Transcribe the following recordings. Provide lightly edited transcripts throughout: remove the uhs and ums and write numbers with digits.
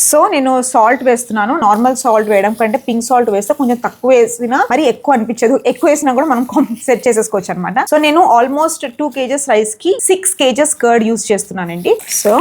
So నేను salt వేస్తున్నాను. Normal salt వేయడం కంటే పింక్ సాల్ట్ వేస్తే కొంచెం తక్కువ వేసినా మరి ఎక్కువ అనిపించదు, ఎక్కువ వేసినా కూడా మనం సెట్ చేసేసుకోవచ్చు అనమాట. సో నేను ఆల్మోస్ట్ 2 kgs రైస్ కి 6 kgs కర్డ్ యూస్ చేస్తున్నానండి. సో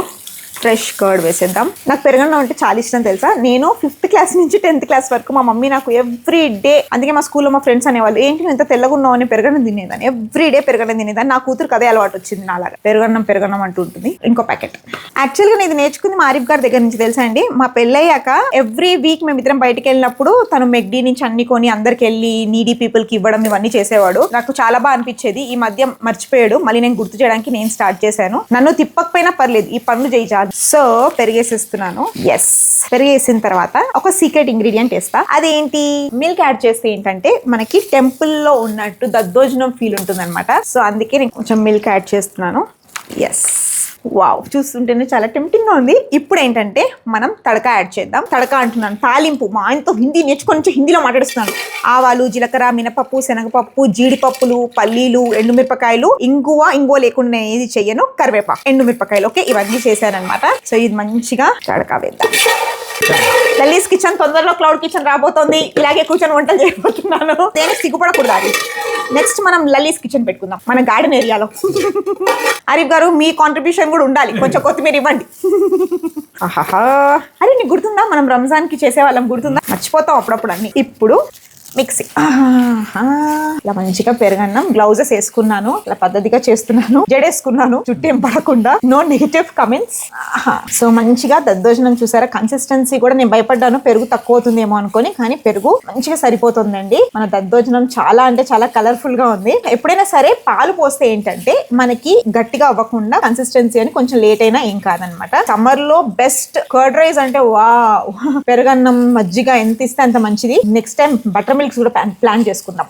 ఫ్రెష్ కర్డ్ వేసేద్దాం. నాకు పెరుగన్నం అంటే చాలా ఇష్టం తెలుసా. నేను 5th క్లాస్ నుంచి 10th క్లాస్ వరకు మా మమ్మీ నాకు ఎవ్రీ డే, అందుకే మా స్కూల్లో మా ఫ్రెండ్స్ అనేవాళ్ళు ఏంటి నువ్వు ఇంత తెల్లగా ఉన్నావు అని పెరుగన్నం తినేదాన్ని. ఎవ్రీ డే పెరుగన్నం తినేదాన్ని. నా కూతురు అదే అలవాటు వచ్చింది నాలాగా, పెరుగన్నం అంటూ ఉంటుంది. ఇంకో ప్యాకెట్. యాక్చువల్గా నేను ఇది నేర్చుకుంది మా ఆరిఫ్ గారి దగ్గర నుంచి తెలుసా అండి. మా పెళ్ళయ్యాక ఎవ్రీ వీక్ మేమిద్దరం బయటకు వెళ్ళినప్పుడు తను మెగ్డీ నుంచి అన్ని కొని అందరికి వెళ్ళి నీడీ పీపుల్ కి ఇవ్వడం ఇవన్నీ చేసేవాడు. నాకు చాలా బాగా అనిపించేది. ఈ మధ్య మర్చిపోయాడు, మళ్ళీ నేను గుర్తు చేయడానికి నేను స్టార్ట్ చేశాను. నన్ను తిప్పకపోయినా పర్లేదు, ఈ పనులు చేయి. సో పెరిగేసిస్తున్నాను. ఎస్, పెరిగేసిన తర్వాత ఒక సీక్రెట్ ఇంగ్రీడియంట్ వేస్తా. అదేంటి, మిల్క్ యాడ్ చేస్తే ఏంటంటే మనకి టెంపుల్ లో ఉన్నట్టు దద్దోజనం ఫీల్ ఉంటుంది అనమాట. సో అందుకే నేను కొంచెం మిల్క్ యాడ్ చేస్తున్నాను. ఎస్, వావ్, చూస్తుంటేనే చాలా టెంప్టింగ్ గా ఉంది. ఇప్పుడు ఏంటంటే మనం తడక యాడ్ చేద్దాం. తడక అంటున్నాను, తాలింపు. మా ఆయనతో హిందీ నేర్చుకొని హిందీలో మాట్లాడుస్తున్నాను. ఆవాలు, జీలకర్ర, మినపప్పు, శనగపప్పు, జీడిపప్పులు, పల్లీలు, ఎండుమిరపకాయలు, ఇంగువ లేకుండా ఏది చెయ్యను, కరివేపాకు, ఎండుమిరపకాయలు. ఓకే, ఇవన్నీ చేశానమాట. సో ఇది మంచిగా తడక వేద్దాం. లలీస్ కిచెన్ తొందరలో క్లౌడ్ కిచెన్ రాబోతోంది. ఇలాగే కూర్చొని వంటలు చేయబోతున్నాను. దేనికి సిగ్గుపడకూడదు. నెక్స్ట్ మనం లలీస్ కిచెన్ పెట్టుకుందాం మన గార్డెన్ ఏరియాలో. ఆరిఫ్ గారు మీ కాంట్రిబ్యూషన్ కూడా ఉండాలి, కొంచెం కొత్తిమీర ఇవ్వండి. ఆహాహా, అరే నీకు గుర్తుందా మనం రంజాన్ కి చేసేవాళ్ళం, గుర్తుందా? మర్చిపోతాం అప్పుడప్పుడు అన్ని. ఇప్పుడు మిక్సీ. ఇలా మంచిగా పెరుగన్నం. గ్లౌజెస్ వేసుకున్నాను, ఇలా పద్ధతిగా చేస్తున్నాను. జడేసుకున్నాను, చుట్టేం పడకుండా. No negative comments. సో మంచిగా దద్దోజనం. చూసారా కన్సిస్టెన్సీ కూడా, నేను భయపడ్డాను పెరుగు తక్కువ అవుతుందేమో అనుకొని, కానీ పెరుగు మంచిగా సరిపోతుందండి. మన దద్దోజనం చాలా అంటే చాలా కలర్ఫుల్ గా ఉంది. ఎప్పుడైనా సరే పాలు పోస్తే ఏంటంటే మనకి గట్టిగా అవ్వకుండా కన్సిస్టెన్సీ అని కొంచెం లేట్ అయినా ఏం కాదనమాట. సమ్మర్ లో బెస్ట్ కర్డ్ రైస్ అంటే వావ్. పెరుగన్నం మజ్జిగ ఎంత ఇస్తే అంత మంచిది. నెక్స్ట్ టైం బటర్ మిల్క్స్ కూడా ప్లాన్ చేసుకుందాం.